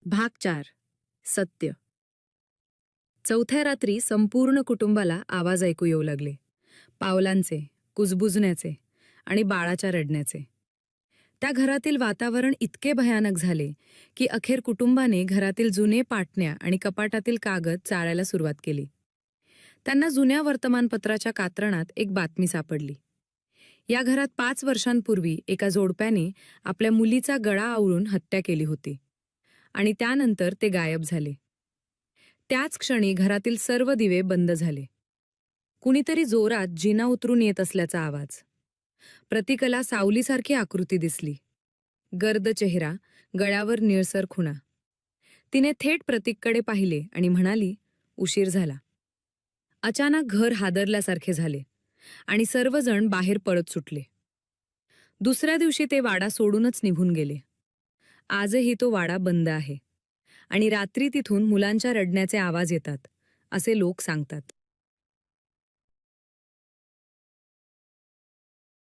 भाग 4. सत्य. चौथ्या रात्री संपूर्ण कुटुंबाला आवाज ऐकू येऊ लागले. पावलांचे, कुजबुजण्याचे आणि बाळाच्या रडण्याचे. त्या घरातील वातावरण इतके भयानक झाले की अखेर कुटुंबाने घरातील जुने पाटण्या आणि कपाटातील कागद चाळायला सुरुवात केली. त्यांना जुन्या वर्तमानपत्राच्या कात्रणात एक बातमी सापडली. या घरात 5 वर्षांपूर्वी एका जोडप्याने आपल्या मुलीचा गळा आवळून हत्या केली होती आणि त्यानंतर ते गायब झाले. त्याच क्षणी घरातील सर्व दिवे बंद झाले. कुणीतरी जोरात जिना उतरून येत असल्याचा आवाज. प्रतीकला सावलीसारखी आकृती दिसली. गर्द चेहरा, गळ्यावर निळसर खुणा. तिने थेट प्रतीककडे पाहिले आणि म्हणाली, "उशीर झाला." अचानक घर हादरल्यासारखे झाले आणि सर्वजण बाहेर पळत सुटले. दुसऱ्या दिवशी ते वाडा सोडूनच निघून गेले. आजही तो वाडा बंद आहे आणि रात्री तिथून मुलांच्या रडण्याचे आवाज येतात, असे लोक सांगतात.